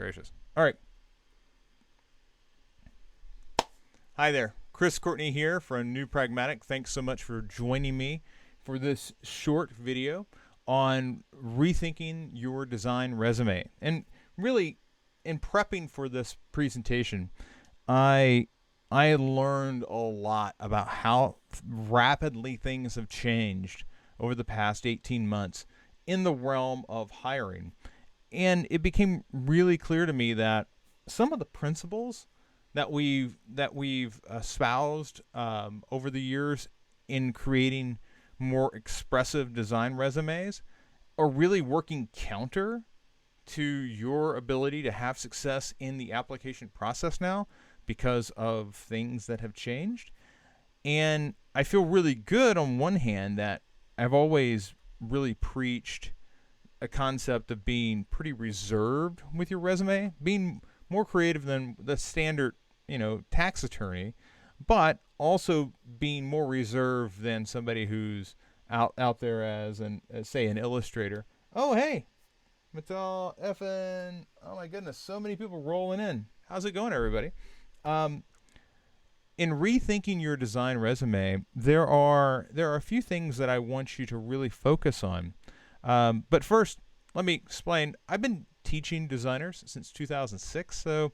Gracious. All right. Hi there. Courtney here from New Pragmatic. Thanks so much for joining me for this short video on rethinking your design resume. And really, in prepping for this presentation, I learned a lot about how rapidly things have changed over the past 18 months in the realm of hiring. And it became really clear to me that some of the principles that we've espoused over the years in creating more expressive design resumes are really working counter to your ability to have success in the application process now because of things that have changed. And I feel really good on one hand that I've always really preached a concept of being pretty reserved with your resume, being more creative than the standard, tax attorney, but also being more reserved than somebody who's out there as say an illustrator. Oh hey, it's all effing. Oh my goodness, so many people rolling in. How's it going, everybody? In rethinking your design resume, there are a few things that I want you to really focus on. But first, let me explain. I've been teaching designers since 2006, so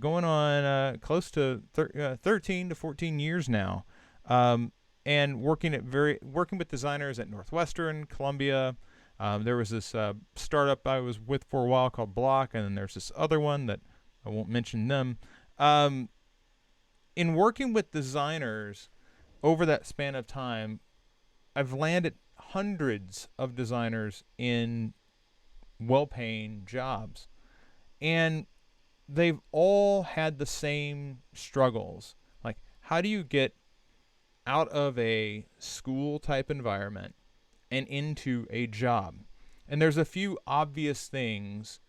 going on close to 13 to 14 years now, and working with designers at Northwestern, Columbia. There was this startup I was with for a while called Block, and then there's this other one that I won't mention them. In working with designers over that span of time, I've landed hundreds of designers in well-paying jobs, and they've all had the same struggles. Like, how do you get out of a school type environment and into a job? And there's a few obvious things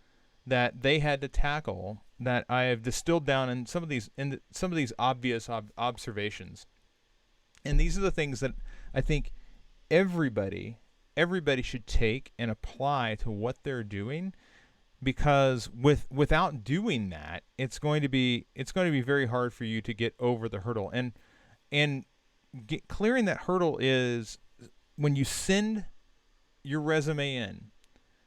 that they had to tackle that I have distilled down in some of these obvious observations. And these are the things that I think everybody should take and apply to what they're doing, because without doing that, it's going to be very hard for you to get over the hurdle. And clearing that hurdle is when you send your resume in.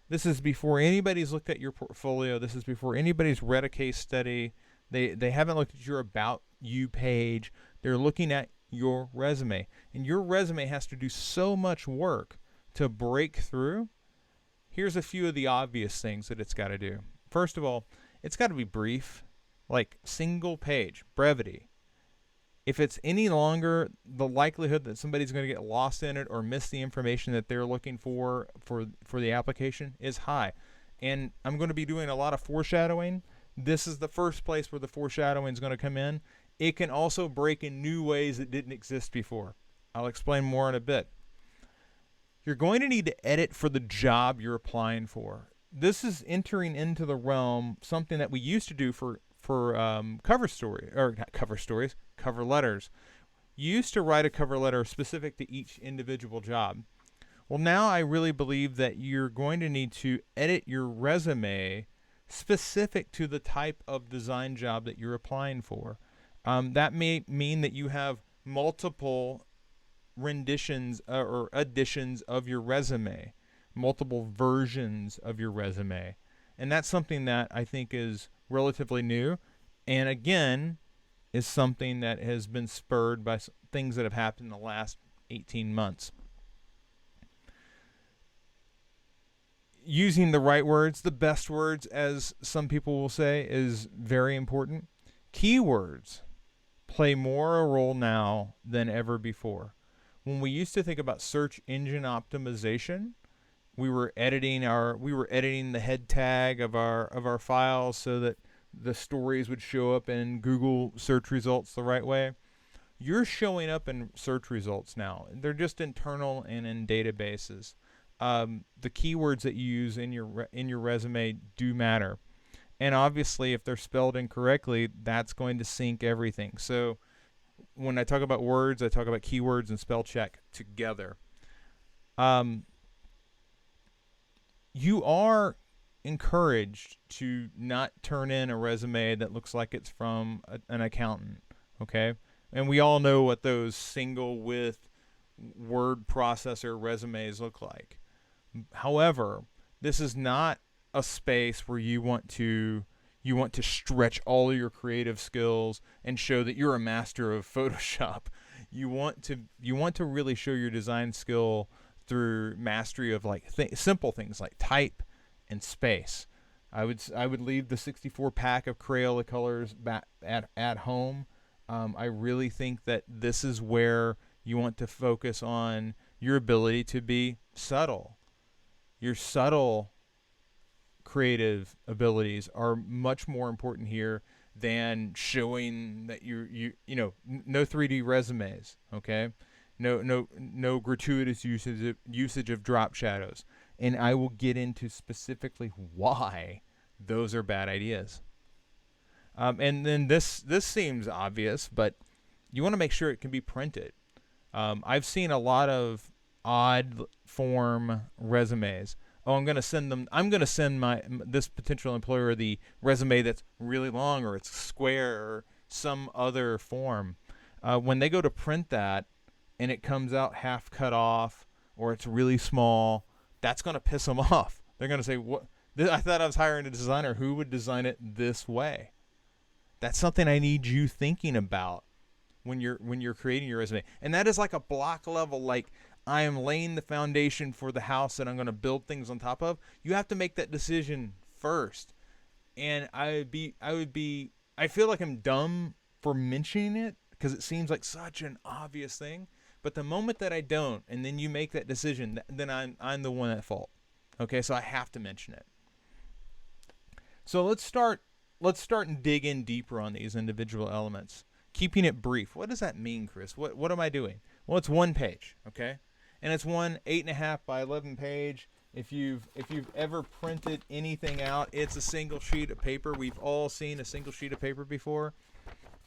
This is before anybody's looked at your portfolio. This is before anybody's read a case study. They haven't looked at your About You page. They're looking at your resume. And your resume has to do so much work to break through. Here's a few of the obvious things that it's got to do. First of all, it's got to be brief, like single page, brevity. If it's any longer, the likelihood that somebody's going to get lost in it or miss the information that they're looking for the application is high. And I'm going to be doing a lot of foreshadowing. This is the first place where the foreshadowing is going to come in. It can also break in new ways that didn't exist before. I'll explain more in a bit. You're going to need to edit for the job you're applying for. This is entering into the realm, something that we used to do for cover letters. You used to write a cover letter specific to each individual job. Well, now I really believe that you're going to need to edit your resume specific to the type of design job that you're applying for. That may mean that you have multiple renditions or additions of your resume, multiple versions of your resume. And that's something that I think is relatively new, and again is something that has been spurred by things that have happened in the last 18 months. Using the right words, the best words, as some people will say, is very important. Keywords play more a role now than ever before. When we used to think about search engine optimization, we were editing the head tag of our files so that the stories would show up in Google search results the right way. You're showing up in search results now. They're just internal and in databases. The keywords that you use in your resume do matter. And obviously, if they're spelled incorrectly, that's going to sink everything. So when I talk about words, I talk about keywords and Spellcheck together. You are encouraged to not turn in a resume that looks like it's from an accountant, okay? And we all know what those single width word processor resumes look like. However, this is not a space where you want to stretch all your creative skills and show that you're a master of Photoshop. You want to really show your design skill through mastery of like simple things like type and space. I would leave the 64 pack of Crayola colors back at home. I really think that this is where you want to focus on your ability to be subtle. Your subtle creative abilities are much more important here than showing that no 3D resumes, okay? No gratuitous usage of drop shadows. And I will get into specifically why those are bad ideas. And then this seems obvious, but you want to make sure it can be printed. I've seen a lot of odd form resumes. Oh, I'm going to send this potential employer the resume that's really long, or it's square, or some other form. When they go to print that and it comes out half cut off, or it's really small, that's going to piss them off. They're going to say, "What? I thought I was hiring a designer who would design it this way." That's something I need you thinking about when you're creating your resume. And that is like a block level, like I am laying the foundation for the house that I'm going to build things on top of. You have to make that decision first. And I feel like I'm dumb for mentioning it because it seems like such an obvious thing. But the moment that I don't, and then you make that decision, then I'm the one at fault. Okay, so I have to mention it. So let's start and dig in deeper on these individual elements. Keeping it brief. What does that mean, Chris? What am I doing? Well, it's one page, okay? And it's one 8.5 by 11 page. If you've ever printed anything out, it's a single sheet of paper. We've all seen a single sheet of paper before.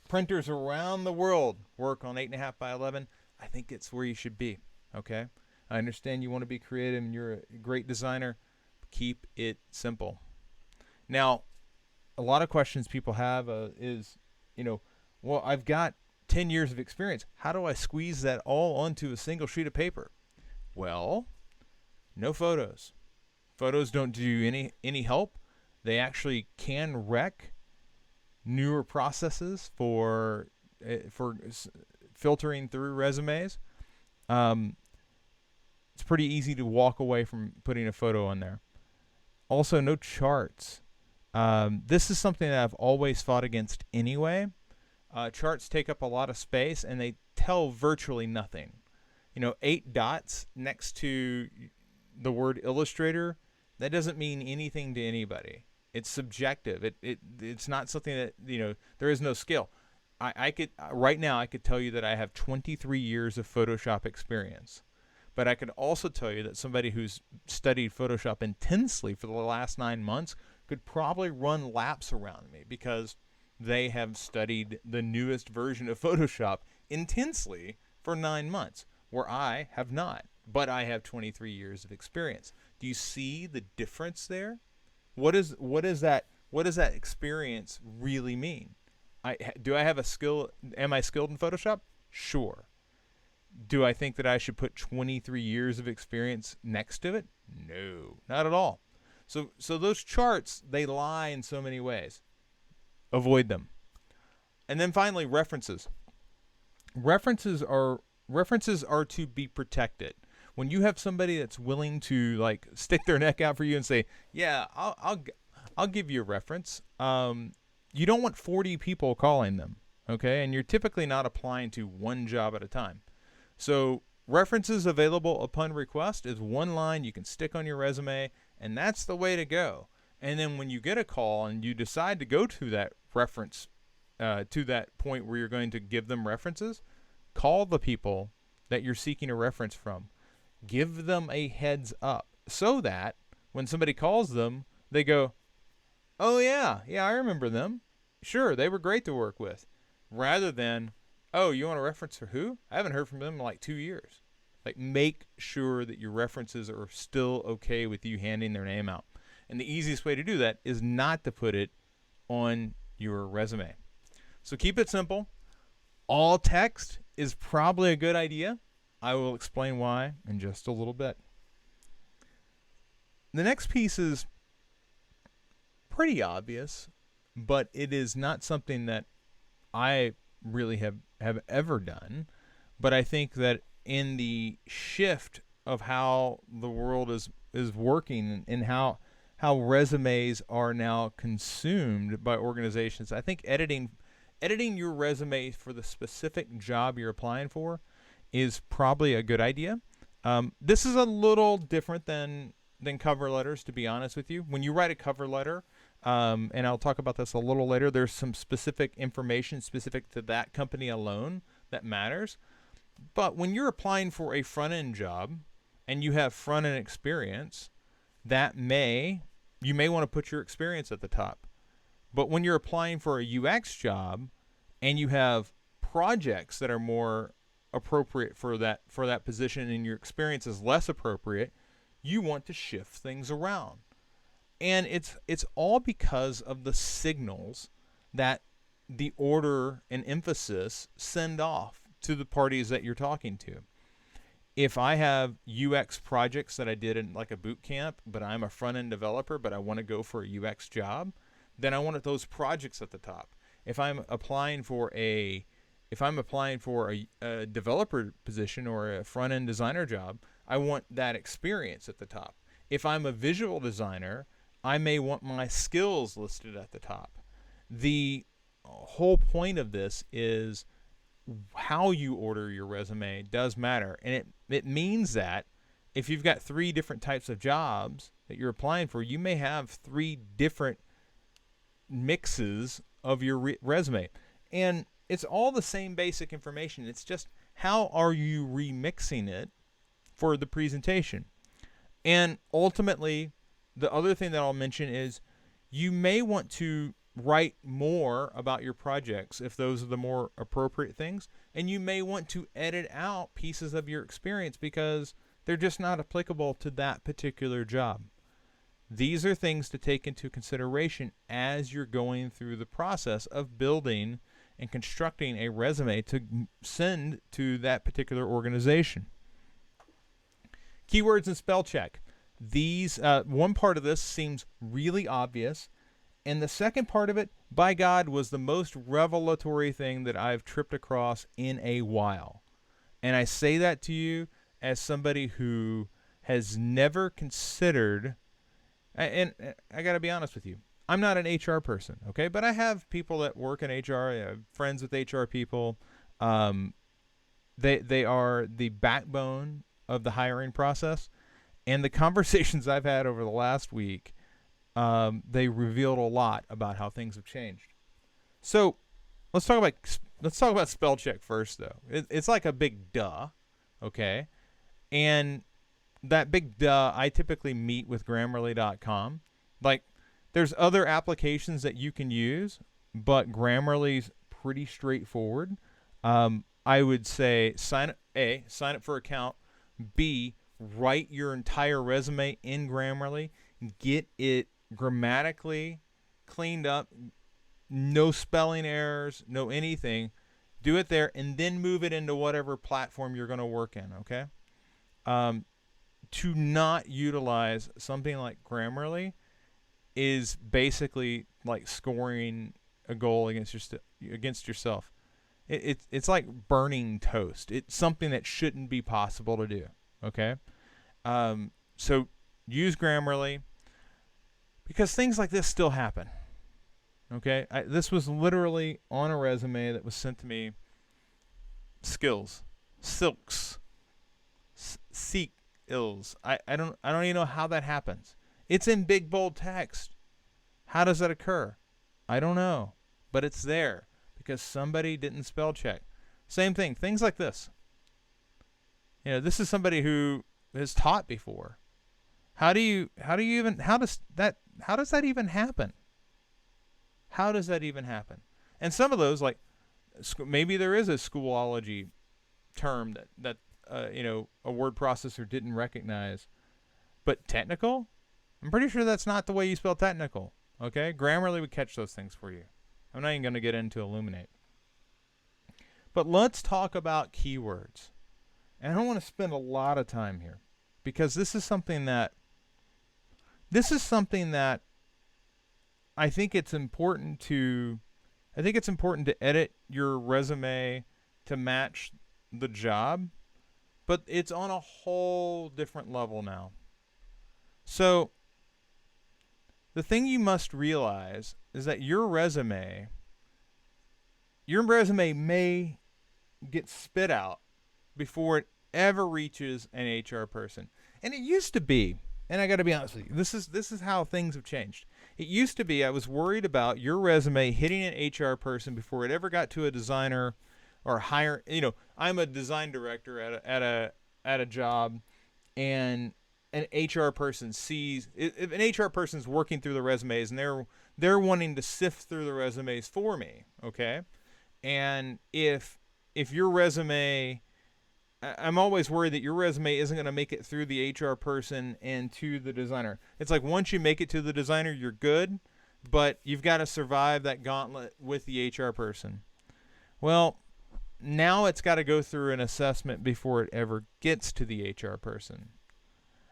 Printers around the world work on 8.5 by 11. I think it's where you should be, okay? I understand you want to be creative and you're a great designer. Keep it simple. Now, a lot of questions people have is, well, I've got 10 years of experience. How do I squeeze that all onto a single sheet of paper? Well, no photos. Photos don't do any help. They actually can wreck newer processes for filtering through resumes. It's pretty easy to walk away from putting a photo on there. Also, no charts. This is something that I've always fought against anyway. Charts take up a lot of space and they tell virtually nothing. 8 dots next to the word illustrator, that doesn't mean anything to anybody. It's subjective. It's not something that, there is no skill. I could right now I could tell you that I have 23 years of Photoshop experience. But I could also tell you that somebody who's studied Photoshop intensely for the last 9 months could probably run laps around me because they have studied the newest version of Photoshop intensely for 9 months, where I have not. But I have 23 years of experience. Do you see the difference there? What does that experience really mean? Do I have a skill? Am I skilled in Photoshop? Sure. Do I think that I should put 23 years of experience next to it? No, not at all. So those charts, they lie in so many ways. Avoid them. And then finally, references. References are to be protected. When you have somebody that's willing to like stick their neck out for you and say, "Yeah, I'll give you a reference," you don't want 40 people calling them, okay? And you're typically not applying to one job at a time. So references available upon request is one line you can stick on your resume, and that's the way to go. And then when you get a call and you decide to go to that reference, to that point where you're going to give them references, call the people that you're seeking a reference from. Give them a heads up so that when somebody calls them, they go, "Oh, yeah, I remember them. Sure, they were great to work with." Rather than, "Oh, you want a reference for who? I haven't heard from them in like 2 years." Like, make sure that your references are still okay with you handing their name out. And the easiest way to do that is not to put it on your resume. So keep it simple. All text is probably a good idea. I will explain why in just a little bit. The next piece is pretty obvious, but it is not something that I really have ever done. But I think that in the shift of how the world is working and how resumes are now consumed by organizations, I think editing your resume for the specific job you're applying for is probably a good idea. This is a little different than cover letters, to be honest with you. When you write a cover letter, and I'll talk about this a little later, there's some specific information specific to that company alone that matters. But when you're applying for a front-end job and you have front-end experience, you may want to put your experience at the top. But when you're applying for a UX job and you have projects that are more appropriate for that position and your experience is less appropriate, you want to shift things around. And it's all because of the signals that the order and emphasis send off to the parties that you're talking to. If I have UX projects that I did in like a boot camp, but I'm a front-end developer, but I want to go for a UX job, then I want those projects at the top. If I'm applying for a developer position or a front-end designer job, I want that experience at the top. If I'm a visual designer, I may want my skills listed at the top. The whole point of this is how you order your resume does matter. And it means that if you've got 3 different types of jobs that you're applying for, you may have 3 different mixes of your resume. And it's all the same basic information. It's just how are you remixing it for the presentation. And ultimately, the other thing that I'll mention is you may want to write more about your projects if those are the more appropriate things, and you may want to edit out pieces of your experience because they're just not applicable to that particular job. These are things to take into consideration as you're going through the process of building and constructing a resume to send to that particular organization. Keywords and spell check. These one part of this seems really obvious, and the second part of it, by God, was the most revelatory thing that I've tripped across in a while. And I say that to you as somebody who has never considered, and I got to be honest with you, I'm not an HR person, okay? But I have people that work in HR. I have friends with HR people. They are the backbone of the hiring process. And the conversations I've had over the last week, they revealed a lot about how things have changed. So let's talk about spell check first, though. It's like a big duh, okay? And that big duh, I typically meet with Grammarly.com. Like, there's other applications that you can use, but Grammarly's pretty straightforward. I would say sign up for account. B, write your entire resume in Grammarly. Get it grammatically cleaned up. No spelling errors, no anything. Do it there and then move it into whatever platform you're going to work in, okay? To not utilize something like Grammarly is basically like scoring a goal against yourself. It's like burning toast. It's something that shouldn't be possible to do. Okay, so use Grammarly because things like this still happen. Okay, this was literally on a resume that was sent to me. Skills, silks, seek ills. I don't even know how that happens. It's in big bold text. How does that occur? I don't know, but it's there because somebody didn't spell check. Same thing. Things like this. You know, this is somebody who has taught before. How does that even happen? How does that even happen? And some of those, like, maybe there is a Schoolology term that a word processor didn't recognize. But technical? I'm pretty sure that's not the way you spell technical. Okay? Grammarly would catch those things for you. I'm not even going to get into Illuminate. But let's talk about keywords. And I don't want to spend a lot of time here because this is something that I think it's important to edit your resume to match the job, but it's on a whole different level now. So the thing you must realize is that your resume may get spit out before it ever reaches an HR person. And it used to be, and I got to be honest with you, this is how things have changed. It used to be I was worried about your resume hitting an HR person before it ever got to a designer or hire. I'm a design director at a job, and an HR person sees if an HR person's working through the resumes and they're wanting to sift through the resumes for me, okay? And if your resume, I'm always worried that your resume isn't going to make it through the HR person and to the designer. It's like once you make it to the designer, you're good, but you've got to survive that gauntlet with the HR person. Well, now it's got to go through an assessment before it ever gets to the HR person.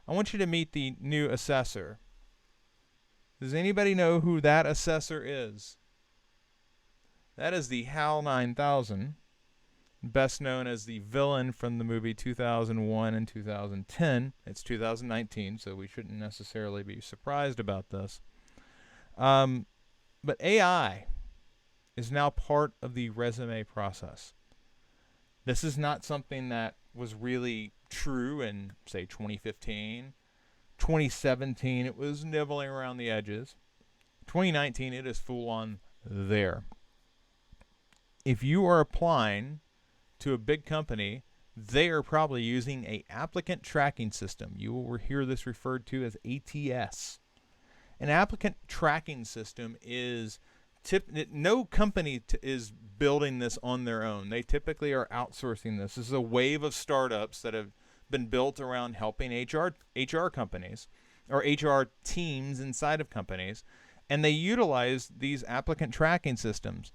I want you to meet the new assessor. Does anybody know who that assessor is? That is the HAL 9000, best known as the villain from the movie 2001 and 2010. It's 2019, so we shouldn't necessarily be surprised about this. But AI is now part of the resume process. This is not something that was really true in, say, 2015. 2017, it was nibbling around the edges. 2019, it is full on there. If you are applying to a big company, they are probably using an applicant tracking system. You will hear this referred to as ATS. An applicant tracking system is no company is building this on their own. They typically are outsourcing this. This is a wave of startups that have been built around helping HR companies or HR teams inside of companies, and they utilize these applicant tracking systems.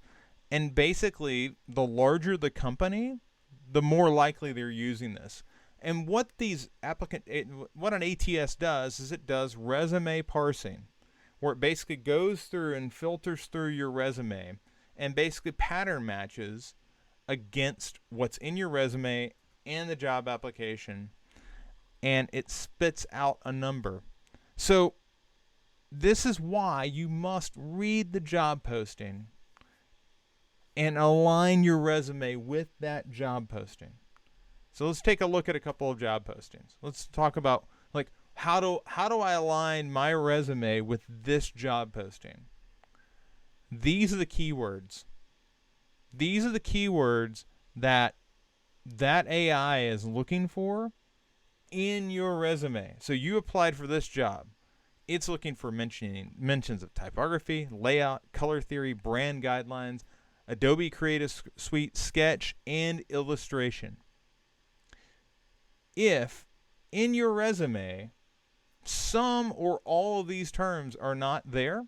And basically, the larger the company, the more likely they're using this. And what an ATS does is it does resume parsing, where it basically goes through and filters through your resume and basically pattern matches against what's in your resume and the job application, and it spits out a number. So this is why you must read the job posting and align your resume with that job posting. So let's take a look at a couple of job postings. Let's talk about how do I align my resume with this job posting? These are the keywords. These are the keywords that AI is looking for in your resume. So you applied for this job. It's looking for mentions of typography, layout, color theory, brand guidelines, Adobe Creative Suite, Sketch, and illustration. If in your resume some or all of these terms are not there,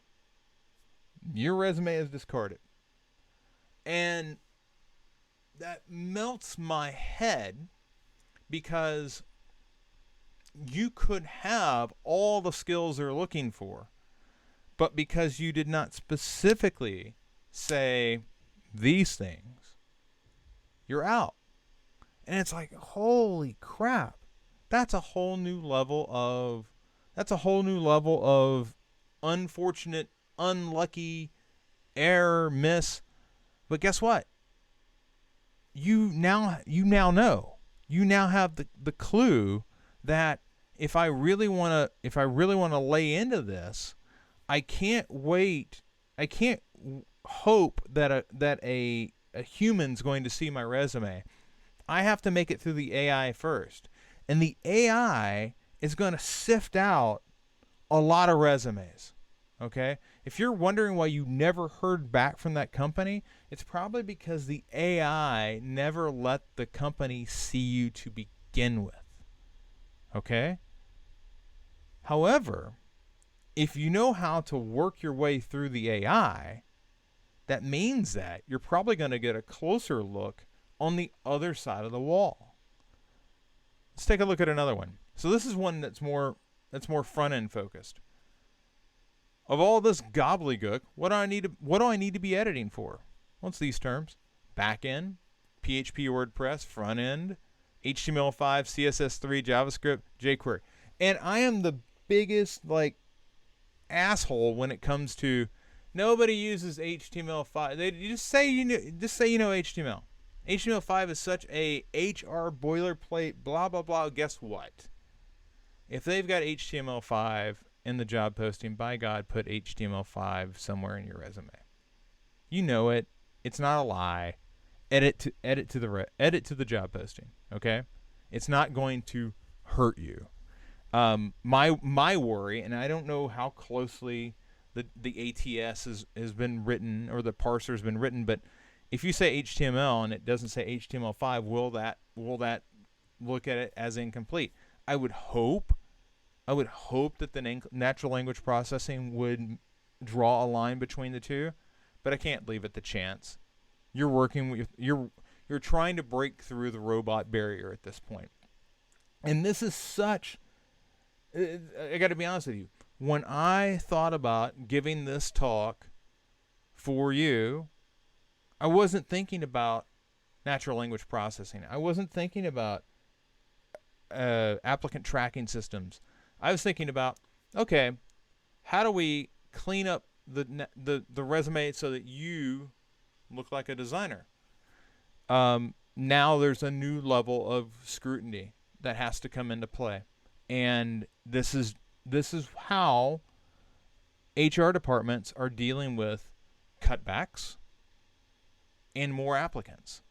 your resume is discarded. And that melts my head because you could have all the skills they're looking for, but because you did not specifically say these things, you're out. And it's like, holy crap. That's a whole new level of unfortunate, unlucky, error, miss. But guess what? You now know. You now have the clue that if I really want to lay into this, I can't wait. I can't hope that a human's going to see my resume. I have to make it through the AI first. And the AI is going to sift out a lot of resumes. Okay? If you're wondering why you never heard back from that company, it's probably because the AI never let the company see you to begin with. Okay? However, if you know how to work your way through the AI, that means that you're probably going to get a closer look on the other side of the wall. Let's take a look at another one. So this is one that's more front end focused. Of all this gobbledygook, what do I need to be editing for? What's these terms? Back end, PHP, WordPress, front end, HTML5, CSS3, JavaScript, jQuery. And I am the biggest asshole when it comes to nobody uses HTML5. They just say you know HTML. HTML5 is such a HR boilerplate, blah blah blah. Guess what? If they've got HTML5 in the job posting, by God, put HTML5 somewhere in your resume. You know it. It's not a lie. Edit to the job posting. Okay, it's not going to hurt you. My worry, and I don't know how closely the ATS has been written or the parser has been written, but if you say HTML and it doesn't say HTML5, will that look at it as incomplete? I would hope that the natural language processing would draw a line between the two, but I can't leave it to chance. You're working with you're trying to break through the robot barrier at this point. And this is such I got to be honest with you. When I thought about giving this talk for you, I wasn't thinking about natural language processing. I wasn't thinking about applicant tracking systems. I was thinking about, okay, how do we clean up the resume so that you look like a designer? Now there's a new level of scrutiny that has to come into play, and this is how HR departments are dealing with cutbacks and more applicants.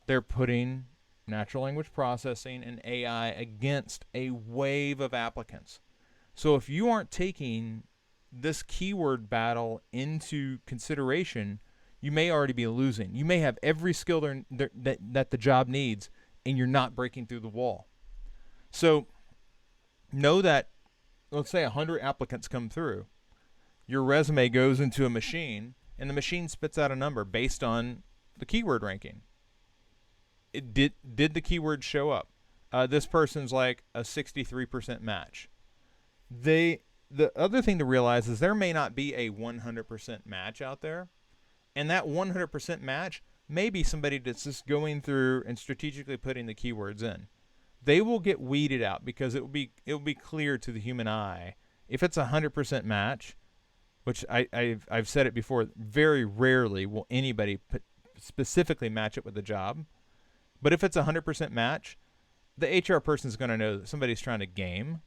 They're putting natural language processing and AI against a wave of applicants. So if you aren't taking this keyword battle into consideration, you may already be losing. You may have every skill that the job needs, and you're not breaking through the wall. So know that, let's say 100 applicants come through. Your resume goes into a machine, and the machine spits out a number based on the keyword ranking. Did the keyword show up? This person's like a 63% match. The other thing to realize is there may not be a 100% match out there, and that 100% match may be somebody that's just going through and strategically putting the keywords in. They will get weeded out because it will be clear to the human eye. If it's a 100% match, which I've said it before, very rarely will anybody specifically match it with the job. But if it's a 100% match, the HR person is going to know that somebody's trying to game.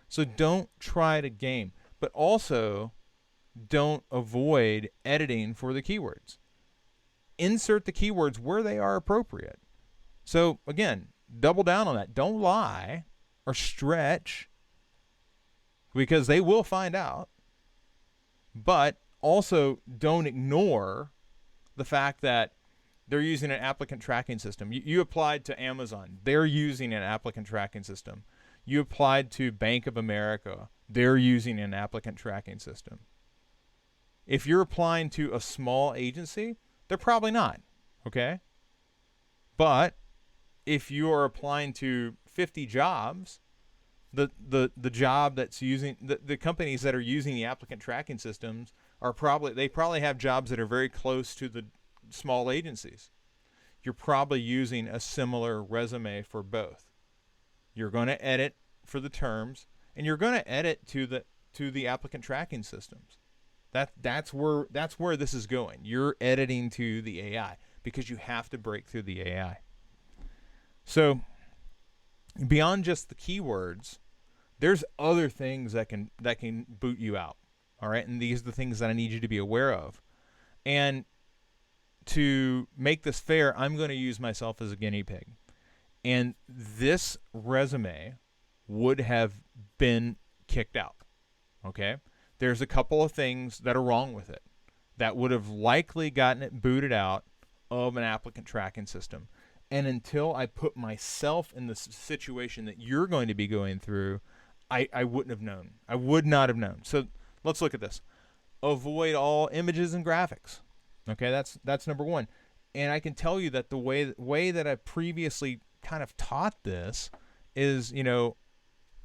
So don't try to game, but also don't avoid editing for the keywords. Insert the keywords where they are appropriate. So again, double down on that. Don't lie or stretch, because they will find out. But also don't ignore the fact that they're using an applicant tracking system. You applied to Amazon. They're using an applicant tracking system. You applied to Bank of America. They're using an applicant tracking system. If you're applying to a small agency, they're probably not, okay? But if you are applying to 50 jobs, the job that's using the companies that are using the applicant tracking systems are probably have jobs that are very close to the small agencies. You're probably using a similar resume for both. You're going to edit for the terms, and you're going to edit to the applicant tracking systems. That's where this is going. You're editing to the AI because you have to break through the AI. So beyond just the keywords, there's other things that can boot you out. All right, and these are the things that I need you to be aware of. And to make this fair, I'm going to use myself as a guinea pig. And this resume would have been kicked out. Okay? There's a couple of things that are wrong with it that would have likely gotten it booted out of an applicant tracking system. And until I put myself in the situation that you're going to be going through, I wouldn't have known. I would not have known. So let's look at this. Avoid all images and graphics. Okay, that's number one. And I can tell you that the way that I previously kind of taught this is,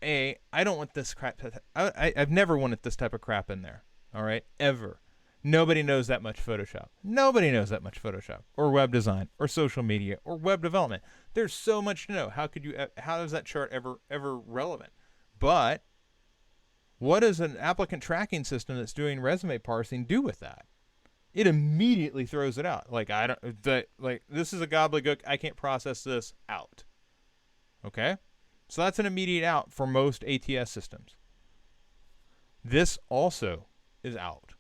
I don't want this crap. I've never wanted this type of crap in there. All right, ever. Nobody knows that much Photoshop. Nobody knows that much Photoshop or web design or social media or web development. There's so much to know. How is that chart ever relevant? But what does an applicant tracking system that's doing resume parsing do with that? It immediately throws it out. Like, this is a gobbledygook. I can't process this. Out. Okay? So that's an immediate out for most ATS systems. This also is out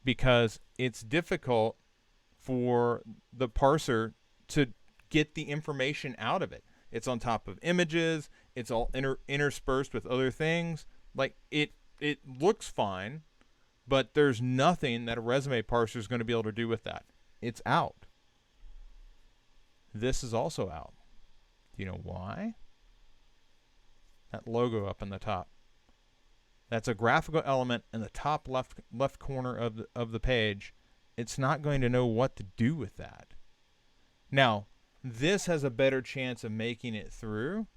because it's difficult for the parser to get the information out of it. It's on top of images. It's all interspersed with other things. Like, it looks fine, but there's nothing that a resume parser is going to be able to do with that. It's out. This is also out. Do you know why? That logo up in the top. That's a graphical element in the top left corner of the page. It's not going to know what to do with that. Now, this has a better chance of making it through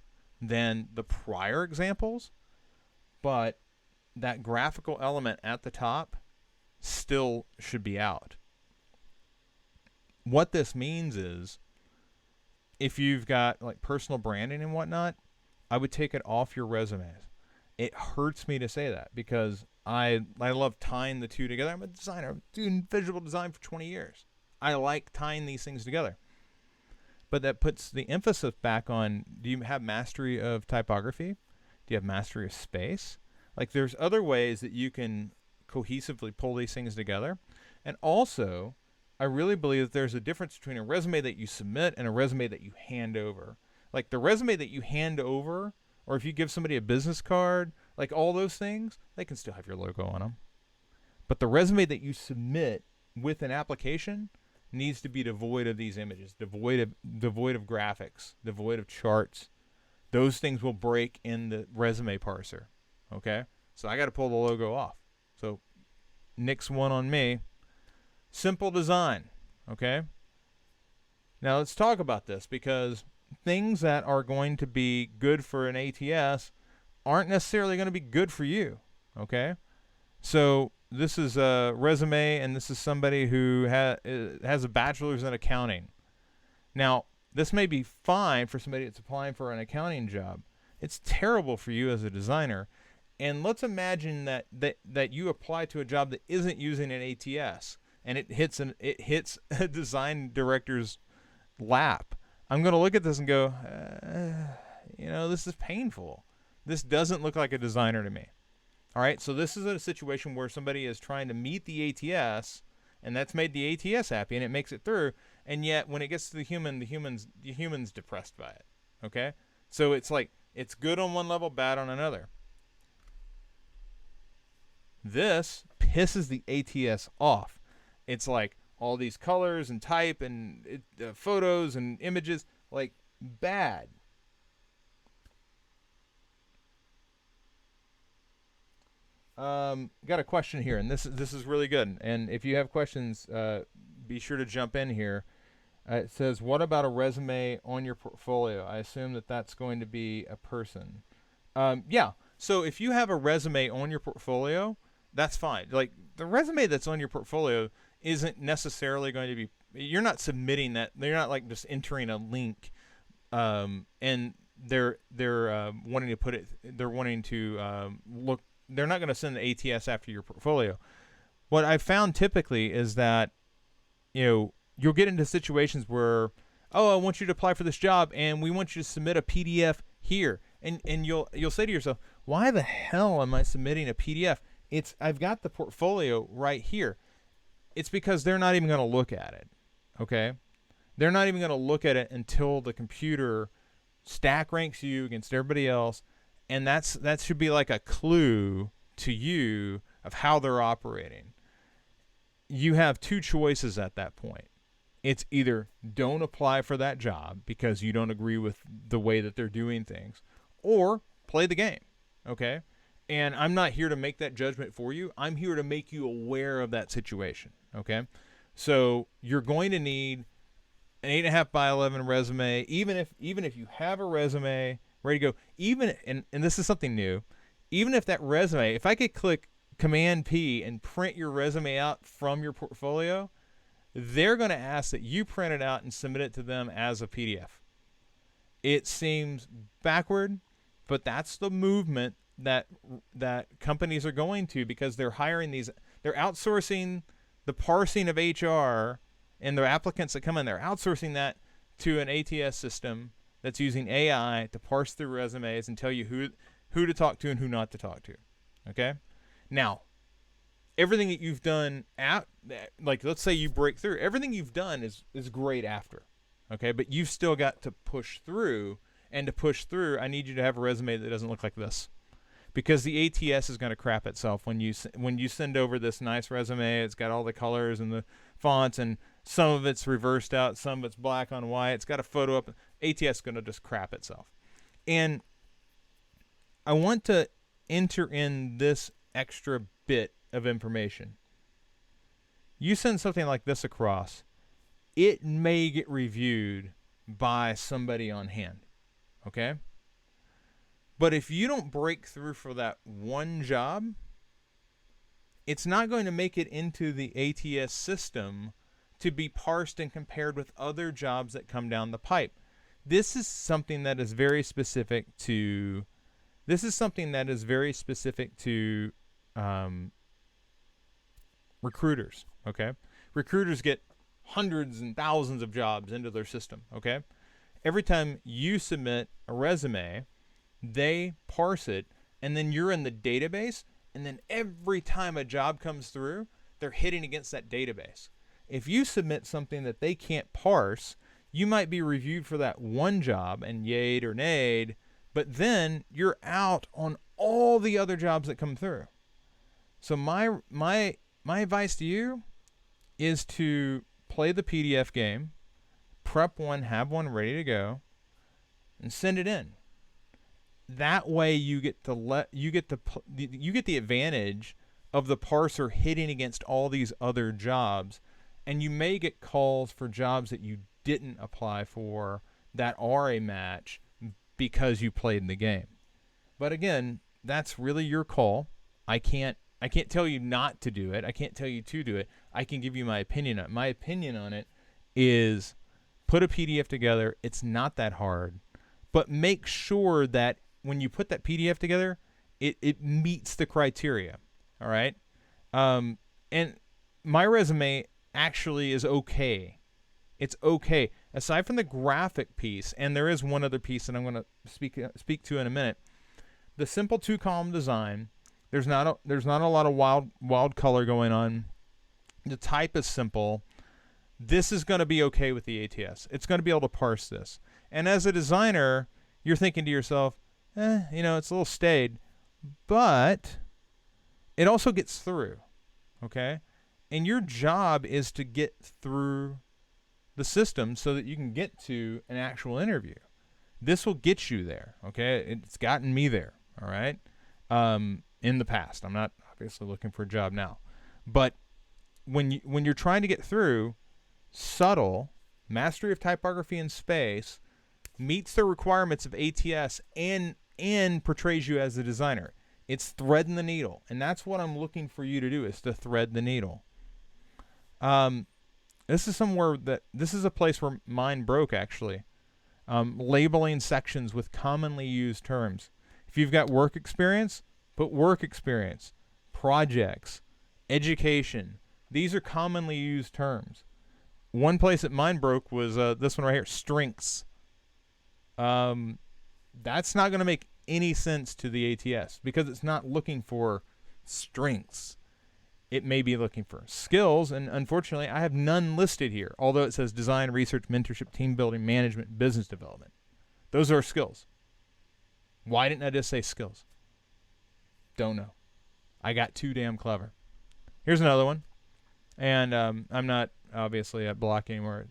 than the prior examples, but that graphical element at the top still should be out. What this means is, if you've got like personal branding and whatnot, I would take it off your resumes. It hurts me to say that because I love tying the two together. I'm a designer. I'm doing visual design for 20 years. I like tying these things together. But that puts the emphasis back on, do you have mastery of typography? Do you have mastery of space? Like, there's other ways that you can cohesively pull these things together. And also, I really believe that there's a difference between a resume that you submit and a resume that you hand over. Like, the resume that you hand over, or if you give somebody a business card, like all those things, they can still have your logo on them. But the resume that you submit with an application needs to be devoid of these images, devoid of graphics, devoid of charts. Those things will break in the resume parser. Okay? So I got to pull the logo off. So nix one on me. Simple design. Okay? Now let's talk about this, because things that are going to be good for an ATS aren't necessarily going to be good for you. Okay? So this is a resume, and this is somebody who has a bachelor's in accounting. Now, this may be fine for somebody that's applying for an accounting job. It's terrible for you as a designer. And let's imagine that you apply to a job that isn't using an ATS, and it hits a design director's lap. I'm going to look at this and go, this is painful. This doesn't look like a designer to me. All right, so this is a situation where somebody is trying to meet the ATS, and that's made the ATS happy, and it makes it through. And yet, when it gets to the human's depressed by it. Okay, so it's like it's good on one level, bad on another. This pisses the ATS off. It's like all these colors and type and photos and images, like, bad. Got a question here, and this is really good. And if you have questions, be sure to jump in here. It says, what about a resume on your portfolio? I assume that's going to be a person. Yeah. So if you have a resume on your portfolio, that's fine. Like, the resume that's on your portfolio isn't necessarily going to be, you're not submitting that. They're not like just entering a link, and they're wanting to put it, they're wanting to look, they're not going to send the ATS after your portfolio. What I've found typically is that, you'll get into situations where, I want you to apply for this job, and we want you to submit a PDF here. And you'll say to yourself, why the hell am I submitting a PDF? I've got the portfolio right here. It's because they're not even going to look at it. Okay? They're not even going to look at it until the computer stack ranks you against everybody else. And that should be like a clue to you of how they're operating. You have two choices at that point. It's either don't apply for that job because you don't agree with the way that they're doing things, or play the game. Okay? And I'm not here to make that judgment for you. I'm here to make you aware of that situation. Okay. So you're going to need an 8.5 by 11 resume, even if you have a resume ready to go, even, and this is something new, even if that resume, if I could click Command P and print your resume out from your portfolio, they're going to ask that you print it out and submit it to them as a PDF. It seems backward, but that's the movement that companies are going to, because they're outsourcing the parsing of HR and the applicants that come in. They're outsourcing that to an ATS system that's using AI to parse through resumes and tell you who to talk to and who not to talk to. Okay? Now, everything that you've done like let's say you break through, everything you've done is great after. Okay? But you've still got to push through, and to push through, I need you to have a resume that doesn't look like this. Because the ATS is going to crap itself when you send over this nice resume. It's got all the colors and the fonts, and some of it's reversed out, some of it's black on white. It's got a photo up. ATS is going to just crap itself. And I want to enter in this extra bit of information. You send something like this across, it may get reviewed by somebody on hand. Okay? But if you don't break through for that one job, it's not going to make it into the ATS system to be parsed and compared with other jobs that come down the pipe. This is something that is very specific to recruiters. Okay? Recruiters get hundreds and thousands of jobs into their system. Okay? Every time you submit a resume, they parse it, and then you're in the database, and then every time a job comes through, they're hitting against that database. If you submit something that they can't parse, you might be reviewed for that one job and yayed or nayed, but then you're out on all the other jobs that come through. So my advice to you is to play the PDF game, prep one, have one ready to go, and send it in. That way you get the advantage of the parser hitting against all these other jobs, and you may get calls for jobs that you didn't apply for that are a match because you played the game. But again, that's really your call. I can't tell you not to do it. I can't tell you to do it. I can give you my opinion on it. My opinion on it is put a PDF together. It's not that hard, but make sure that when you put that PDF together, it meets the criteria. All right. And my resume actually is okay. It's okay. Aside from the graphic piece, and there is one other piece that I'm going to speak to in a minute. The simple 2-column design, there's not a lot of wild color going on. The type is simple. This is going to be okay with the ATS. It's going to be able to parse this. And as a designer, you're thinking to yourself, it's a little staid, but it also gets through, okay? And your job is to get through the system so that you can get to an actual interview. This will get you there, okay? It's gotten me there, all right? In the past. I'm not obviously looking for a job now. But when you're trying to get through, subtle, mastery of typography and space meets the requirements of ATS and portrays you as a designer. It's threading the needle, and that's what I'm looking for you to do, is to thread the needle. This is a place where mine broke, actually. Labeling sections with commonly used terms. If you've got work experience, put work experience, projects, education. These are commonly used terms. One place that mine broke was this one right here, strengths. That's not going to make any sense to the ATS because it's not looking for strengths. It may be looking for skills, and unfortunately, I have none listed here, although it says design, research, mentorship, team building, management, business development. Those are skills. Why didn't I just say skills? Don't know. I got too damn clever. Here's another one, and I'm not obviously at Block anymore,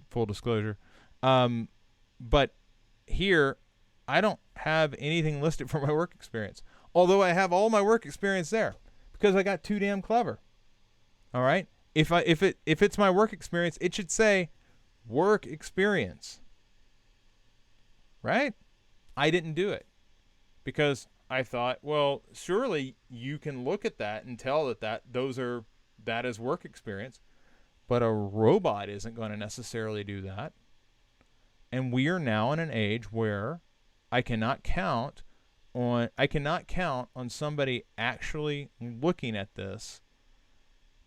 full disclosure. But here, I don't have anything listed for my work experience. Although I have all my work experience there because I got too damn clever. All right? If it's my work experience, it should say work experience. Right? I didn't do it because I thought, well, surely you can look at that and tell that is work experience, but a robot isn't going to necessarily do that. And we are now in an age where I cannot count on somebody actually looking at this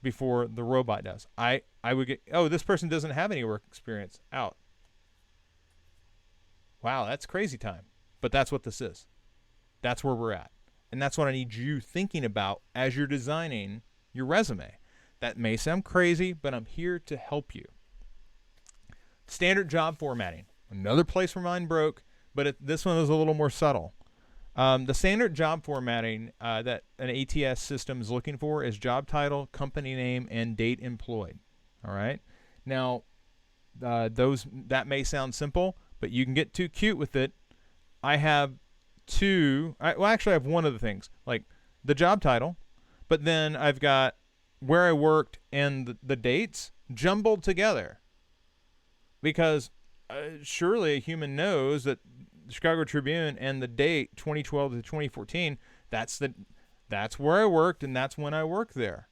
before the robot does. I would get, oh, this person doesn't have any work experience, out. Wow, that's crazy time. But that's what this is. That's where we're at. And that's what I need you thinking about as you're designing your resume. That may sound crazy, but I'm here to help you. Standard job formatting. Another place where mine broke, but this one is a little more subtle. The standard job formatting that an ATS system is looking for is job title, company name, and date employed. All right? Now, that may sound simple, but you can get too cute with it. I have I have one of the things, like the job title, but then I've got where I worked and the dates jumbled together. Because surely a human knows that the Chicago Tribune and the date 2012 to 2014, that's where I worked and that's when I worked there.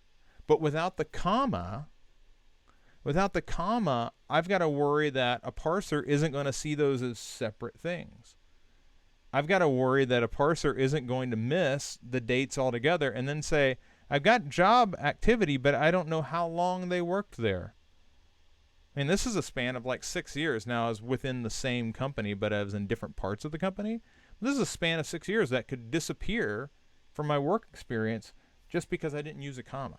But without the comma, I've got to worry that a parser isn't going to see those as separate things. I've got to worry that a parser isn't going to miss the dates altogether and then say, I've got job activity, but I don't know how long they worked there. I mean, this is a span of like 6 years. Now, I was within the same company, but I was in different parts of the company. This is a span of 6 years that could disappear from my work experience just because I didn't use a comma.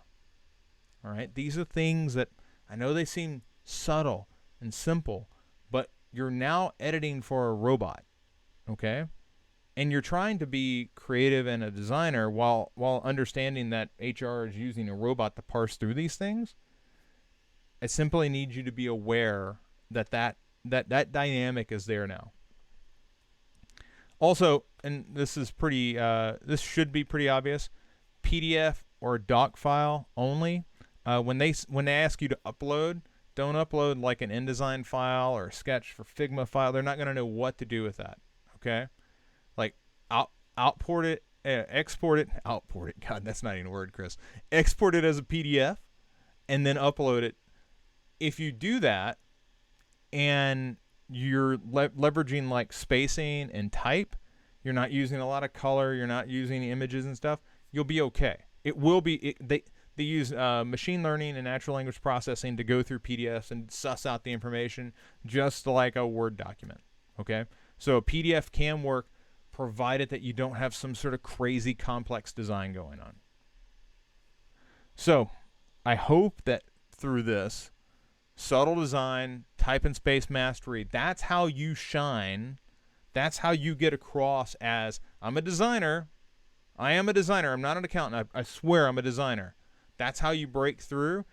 All right? These are things that I know they seem subtle and simple, but you're now editing for a robot, okay? And you're trying to be creative and a designer while understanding that HR is using a robot to parse through these things. I simply need you to be aware that dynamic is there now. Also, and this is this should be pretty obvious, PDF or doc file only. When they ask you to upload, don't upload like an InDesign file or a Sketch for Figma file. They're not going to know what to do with that. Okay, like outport it, export it. God, that's not even a word, Chris. Export it as a PDF, and then upload it. If you do that, and you're leveraging like spacing and type, you're not using a lot of color, you're not using images and stuff, you'll be okay. It will be. They use machine learning and natural language processing to go through PDFs and suss out the information just like a Word document. Okay, so a PDF can work provided that you don't have some sort of crazy complex design going on. So I hope that through this subtle design, type and space mastery, that's how you shine. That's how you get across as, I'm a designer. I am a designer. I'm not an accountant. I swear I'm a designer. That's how you break through,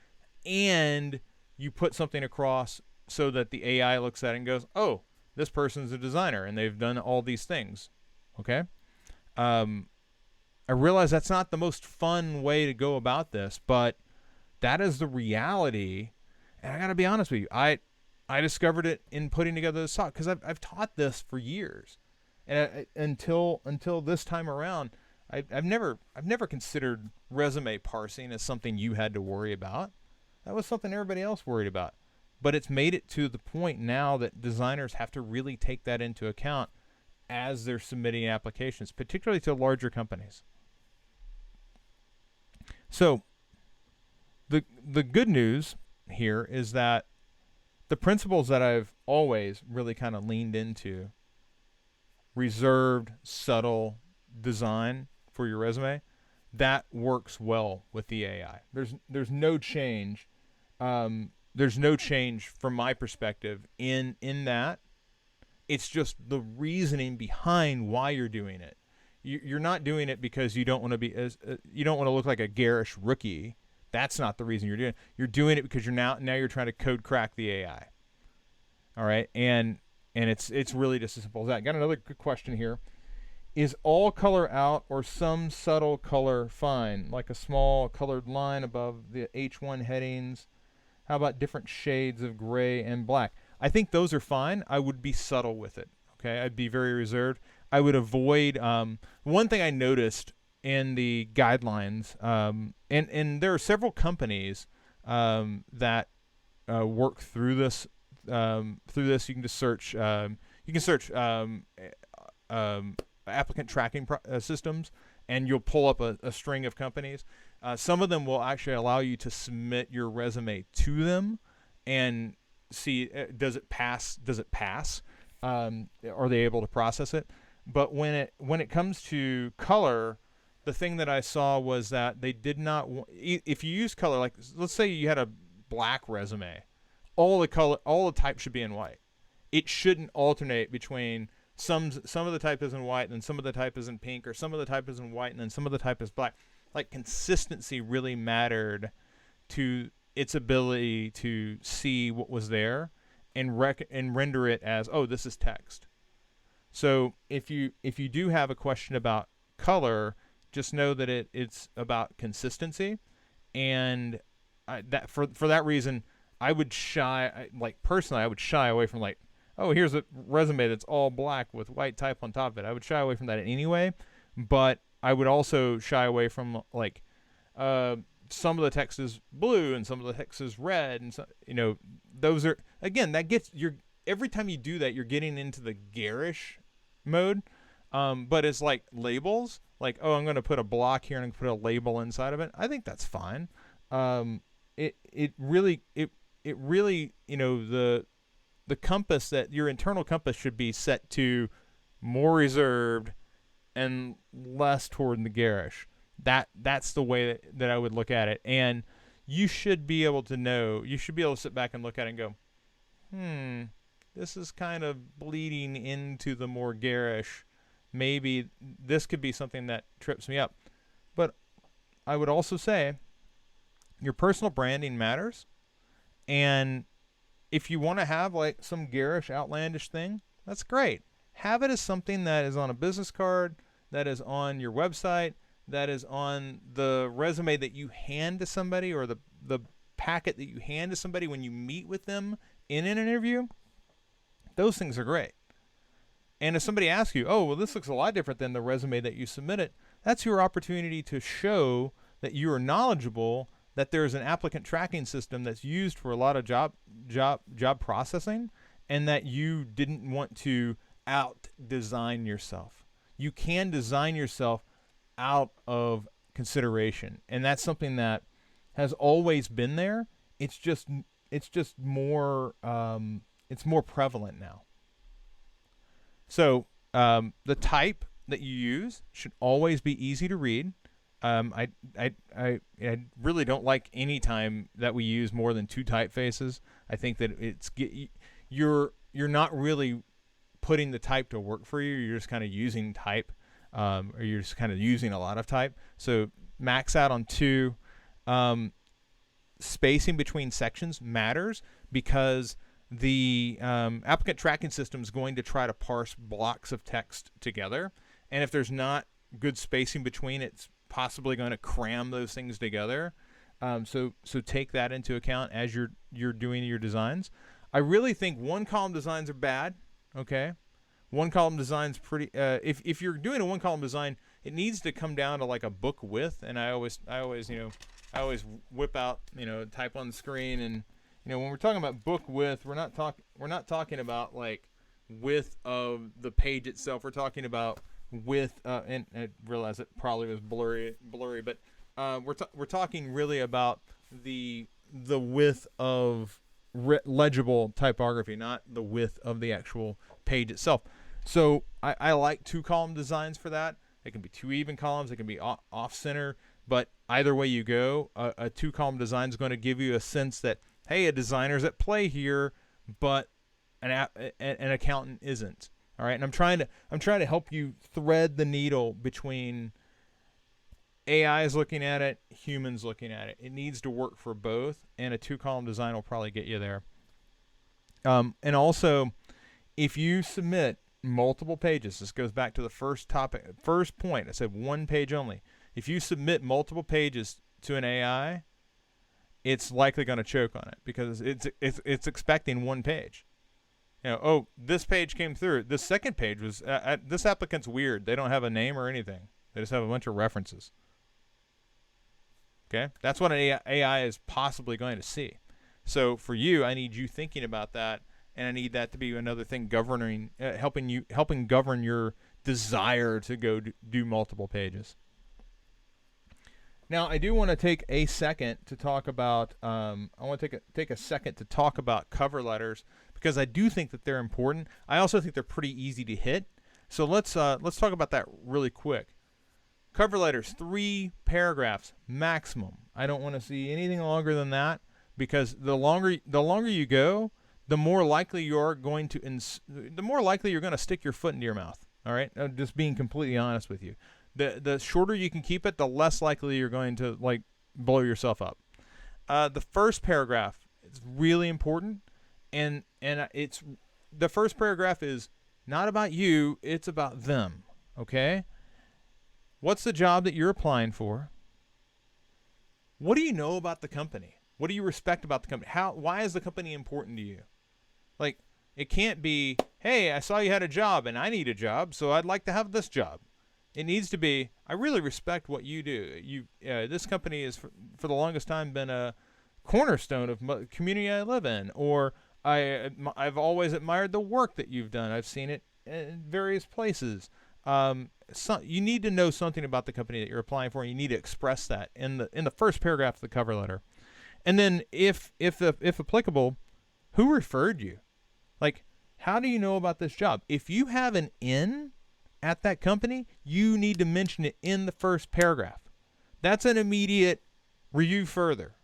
and you put something across so that the AI looks at it and goes, oh, this person's a designer, and they've done all these things. Okay? I realize that's not the most fun way to go about this, but that is the reality. And I got to be honest with you, I discovered it in putting together this talk because I've taught this for years, and until this time around, I've never considered resume parsing as something you had to worry about. That was something everybody else worried about. But it's made it to the point now that designers have to really take that into account as they're submitting applications, particularly to larger companies. So the good news here is that the principles that I've always really kind of leaned into, reserved, subtle design for your resume, that works well with the AI. There's no change. There's no change from my perspective in that. It's just the reasoning behind why you're doing it. You're not doing it because you don't want to be you don't want to look like a garish rookie. That's not the reason you're doing it. You're doing it because now you're trying to code crack the AI. All right, and it's really just as simple as that. Got another good question here. Is all color out or some subtle color fine, like a small colored line above the H1 headings? How about different shades of gray and black? I think those are fine. I would be subtle with it. Okay, I'd be very reserved. I would avoid. One thing I noticed in the guidelines, and there are several companies that work through this. You can just search. You can search applicant tracking systems, and you'll pull up a string of companies. Some of them will actually allow you to submit your resume to them and see does it pass. Are they able to process it? But when it comes to color, the thing that I saw was that they did not. If you use color, like let's say you had a black resume, all the type should be in white. It shouldn't alternate between some of the type is in white and then some of the type is in pink, or some of the type is in white and then some of the type is black. Like consistency really mattered to its ability to see what was there and render it as, oh, this is text. So if you do have a question about color, just know that it's about consistency, and that for that reason, I would shy away from like, oh, here's a resume that's all black with white type on top of it. I would shy away from that anyway, but I would also shy away from like some of the text is blue and some of the text is red, and so, those are, again, that gets every time you do that, you're getting into the garish mode. But it's like labels, like, oh, I'm going to put a block here and I'm going to put a label inside of it. I think that's fine. It really, the compass, that your internal compass should be set to more reserved and less toward the garish. That's the way that I would look at it. And you should be able to sit back and look at it and go, this is kind of bleeding into the more garish. Maybe this could be something that trips me up. But I would also say your personal branding matters. And if you want to have like some garish, outlandish thing, that's great. Have it as something that is on a business card, that is on your website, that is on the resume that you hand to somebody, or the packet that you hand to somebody when you meet with them in an interview. Those things are great. And if somebody asks you, oh, well, this looks a lot different than the resume that you submitted, that's your opportunity to show that you are knowledgeable, that there's an applicant tracking system that's used for a lot of job processing, and that you didn't want to out-design yourself. You can design yourself out of consideration, and that's something that has always been there. It's just more it's more prevalent now. So the type that you use should always be easy to read. I really don't like any time that we use more than two typefaces. I think that you're not really putting the type to work for you. You're just kind of using type, or you're just kind of using a lot of type. So max out on 2. Spacing between sections matters, because the applicant tracking system is going to try to parse blocks of text together, and if there's not good spacing between, it's possibly going to cram those things together. So take that into account as you're doing your designs. I really think one column designs are bad. Okay, one column designs pretty. If you're doing a one column design, it needs to come down to like a book width. And I always whip out, type on the screen, and when we're talking about book width, we're not talking about like width of the page itself. We're talking about width, and I realize it probably was blurry, but we're talking really about the width of legible typography, not the width of the actual page itself. So I like 2-column designs for that. It can be 2 even columns. It can be off center. But either way you go, a 2-column design is going to give you a sense that, hey, a designer's at play here, but an accountant isn't. All right, and I'm trying to help you thread the needle between AI is looking at it, humans looking at it. It needs to work for both, and a 2-column design will probably get you there. And also, if you submit multiple pages. This goes back to the first point. I said one page only. If you submit multiple pages to an AI, it's likely going to choke on it because it's expecting one page. Oh, this page came through. This second page was this applicant's weird. They don't have a name or anything. They just have a bunch of references. Okay, that's what an AI is possibly going to see. So for you, I need you thinking about that, and I need that to be another thing governing, helping govern your desire to go do multiple pages. Now, I do want to take a second to talk about. I want to take a second to talk about cover letters because I do think that they're important. I also think they're pretty easy to hit. So let's talk about that really quick. Cover letters, 3 paragraphs maximum. I don't want to see anything longer than that because the longer you go, the more likely you're going to stick your foot into your mouth. All right, just being completely honest with you. The shorter you can keep it, the less likely you're going to blow yourself up. The first paragraph is really important, and it's the first paragraph is not about you, it's about them. Okay. What's the job that you're applying for? What do you know about the company? What do you respect about the company? Why is the company important to you? It can't be, hey, I saw you had a job and I need a job, so I'd like to have this job. It needs to be, I really respect what you do. This company has for the longest time been a cornerstone of the community I live in, or I've always admired the work that you've done. I've seen it in various places. You need to know something about the company that you're applying for, and you need to express that in the first paragraph of the cover letter. And then if applicable, who referred you? How do you know about this job? If you have an in at that company, you need to mention it in the first paragraph. That's an immediate review further.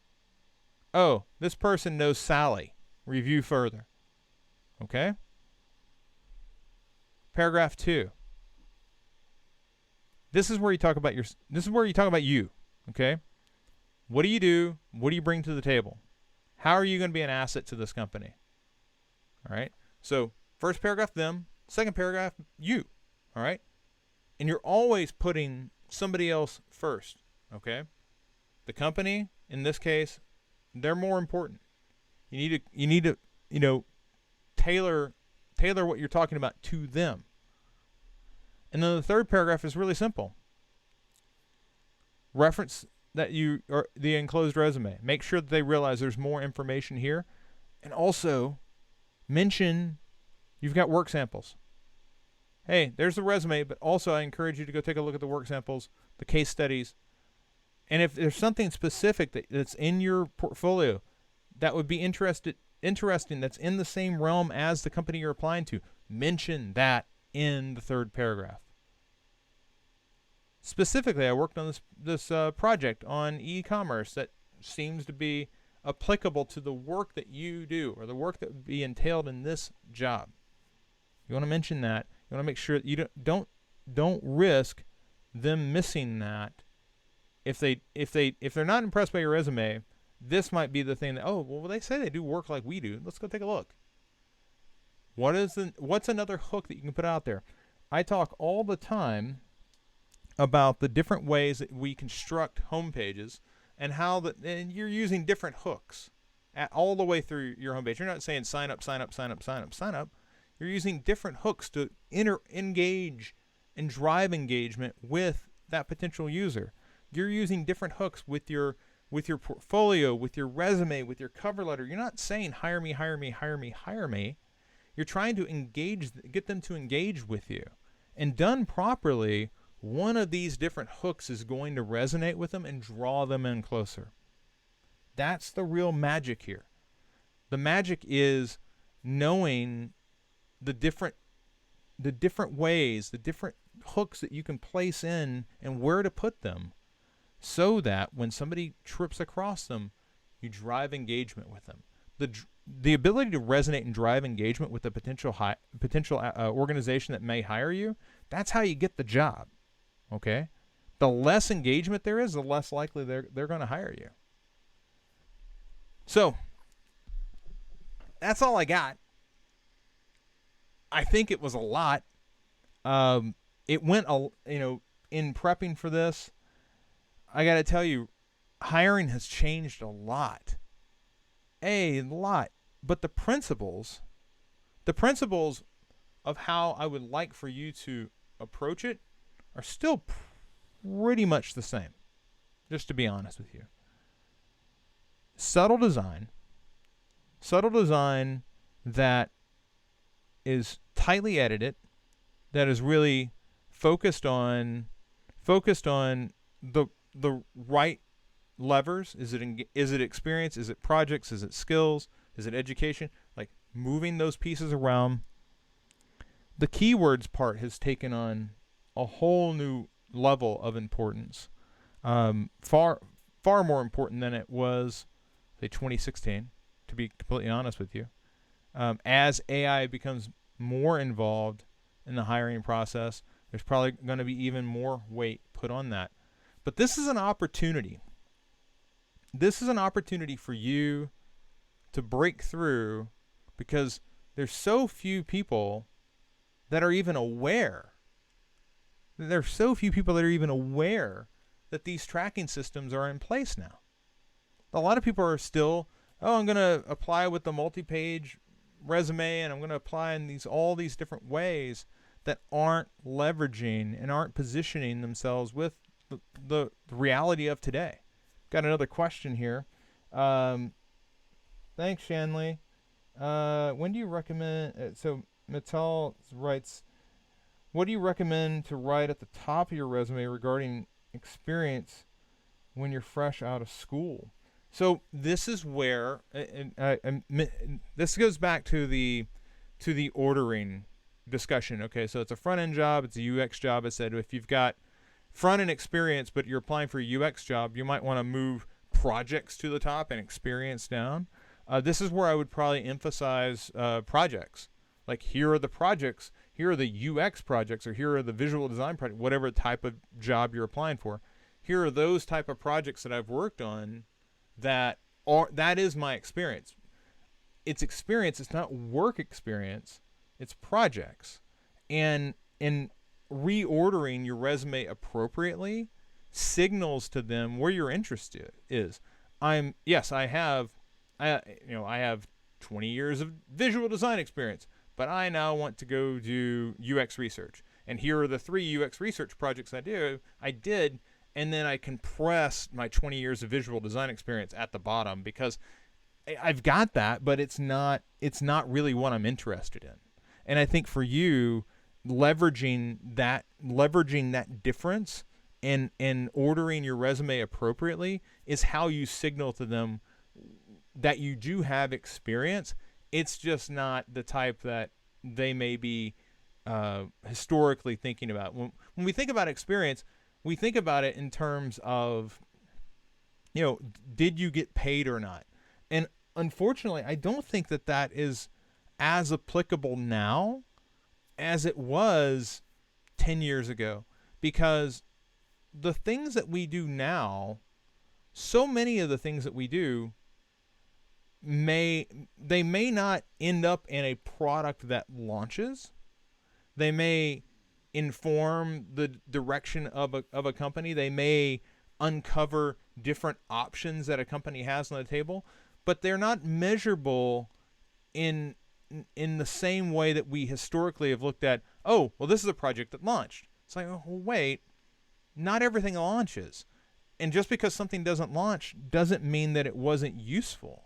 Oh, this person knows Sally. Review further. Okay? Paragraph 2. This is where you talk about you. Okay? What do you do? What do you bring to the table? How are you going to be an asset to this company? All right? So, first paragraph, them. Second paragraph, you. All right? And you're always putting somebody else first. Okay? The company, in this case, they're more important. You need to tailor what you're talking about to them. And then the third paragraph is really simple. Reference the enclosed resume. Make sure that they realize there's more information here. And also mention you've got work samples. Hey, there's the resume, but also I encourage you to go take a look at the work samples, the case studies. And if there's something specific that's in your portfolio that would be interesting that's in the same realm as the company you're applying to, mention that in the third paragraph. Specifically, I worked on this project on e-commerce that seems to be applicable to the work that you do or the work that would be entailed in this job. You want to mention that. You want to make sure that you don't risk them missing that. If they're not impressed by your resume, this might be the thing that, oh, well, they say they do work like we do. Let's go take a look. What's another hook that you can put out there? I talk all the time about the different ways that we construct home pages and and you're using different hooks all the way through your home page. You're not saying sign up, sign up, sign up, sign up, sign up. You're using different hooks to engage and drive engagement with that potential user. You're using different hooks with your portfolio, with your resume, with your cover letter. You're not saying hire me, hire me, hire me, hire me. You're trying to get them to engage with you. And done properly, one of these different hooks is going to resonate with them and draw them in closer. That's the real magic here. The magic is knowing the different ways, the different hooks that you can place in and where to put them, so that when somebody trips across them, you drive engagement with them. The ability to resonate and drive engagement with a potential organization that may hire you, that's how you get the job. Okay? The less engagement there is, the less likely they're going to hire you. So, that's all I got. I think it was a lot. It went, in prepping for this, I got to tell you, hiring has changed a lot. A lot. But the principles of how I would like for you to approach it are still pretty much the same, just to be honest with you. Subtle design that is tightly edited, that is really focused on the right levers. Is it experience? Is it projects? Is it skills? Is it education? Like moving those pieces around. The keywords part has taken on a whole new level of importance, far more important than it was, say, 2016. To be completely honest with you, as AI becomes more involved in the hiring process, there's probably going to be even more weight put on that. But this is an opportunity. This is an opportunity for you to break through, because there's so few people that are even aware. There's so few people that are even aware that these tracking systems are in place now. A lot of people are still, I'm going to apply with the multi-page resume, and I'm going to apply in all these different ways that aren't leveraging and aren't positioning themselves with the reality of today. Got another question here. Thanks, Shanley. When do you recommend... so Mittal writes, what do you recommend to write at the top of your resume regarding experience when you're fresh out of school? So this is where, this goes back to the ordering discussion. Okay, so it's a front-end job, it's a UX job. I said if you've got front-end experience but you're applying for a UX job, you might want to move projects to the top and experience down. This is where I would probably emphasize projects. Like, here are the projects, here are the UX projects, or here are the visual design projects, whatever type of job you're applying for. Here are those type of projects that I've worked on that is my experience. It's experience, it's not work experience, it's projects. And in reordering your resume appropriately signals to them where your interest is. I have 20 years of visual design experience, but I now want to go do UX research. And here are the 3 UX research projects I did, and then I compress my 20 years of visual design experience at the bottom, because I've got that, but it's not really what I'm interested in. And I think for you, leveraging that difference and ordering your resume appropriately is how you signal to them that you do have experience. It's just not the type that they may be historically thinking about. When we think about experience, we think about it in terms of, did you get paid or not? And unfortunately, I don't think that is as applicable now as it was 10 years ago, because the things that we do now, so many of the things that we do may not end up in a product that launches. They may inform the direction of a company. They may uncover different options that a company has on the table, but they're not measurable in the same way that we historically have looked at, this is a project that launched. It's like, wait, not everything launches. And just because something doesn't launch doesn't mean that it wasn't useful.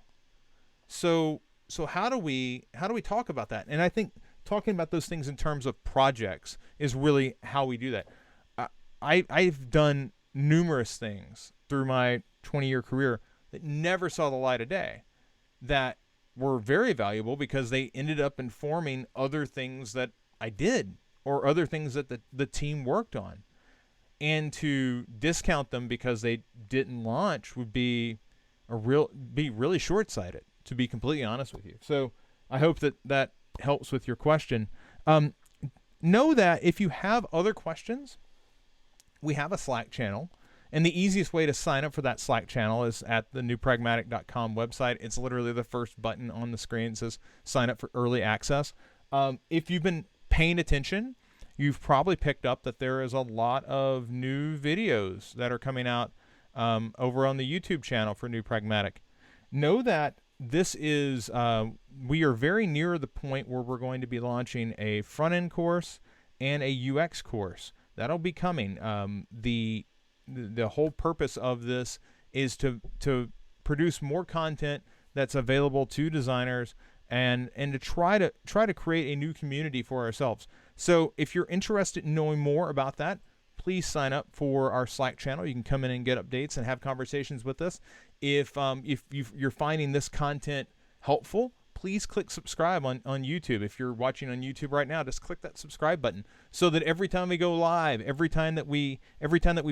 So how do we talk about that? And I think talking about those things in terms of projects is really how we do that. I've done numerous things through my 20-year career that never saw the light of day, that were very valuable because they ended up informing other things that I did or other things that the team worked on. And to discount them because they didn't launch would be really short-sighted, to be completely honest with you. So I hope that helps with your question. Know that if you have other questions, we have a Slack channel. And the easiest way to sign up for that Slack channel is at the newpragmatic.com website. It's literally the first button on the screen. It says sign up for early access. If you've been paying attention, you've probably picked up that there is a lot of new videos that are coming out over on the YouTube channel for New Pragmatic. Know that this is, we are very near the point where we're going to be launching a front-end course and a UX course. That'll be coming. The whole purpose of this is to produce more content that's available to designers and to try to create a new community for ourselves. So if you're interested in knowing more about that, please sign up for our Slack channel. You can come in and get updates and have conversations with us. If you're finding this content helpful, please click subscribe on YouTube. If you're watching on YouTube right now, just click that subscribe button so that every time we go live, every time that we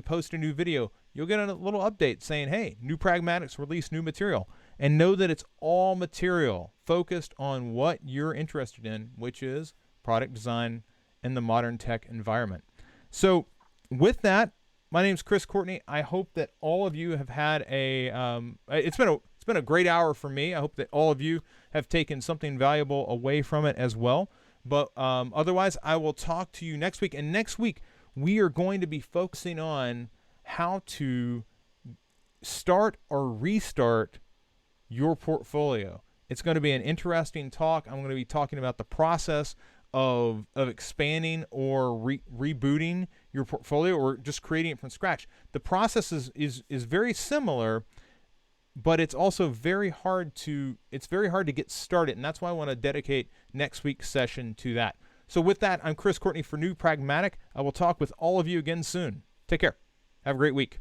post a new video, you'll get a little update saying, hey, New Pragmatics released new material. And know that it's all material focused on what you're interested in, which is product design in the modern tech environment. So with that, my name's Courtney. I hope that all of you have had it's been a great hour for me. I hope that all of you have taken something valuable away from it as well. But otherwise, I will talk to you next week. And next week, we are going to be focusing on how to start or restart your portfolio. It's going to be an interesting talk. I'm going to be talking about the process of expanding or rebooting your portfolio or just creating it from scratch. The process is very similar, but it's also very hard to get started, and that's why I want to dedicate next week's session to that. So with that, I'm Courtney for New Pragmatic. I will talk with all of you again soon. Take care. Have a great week.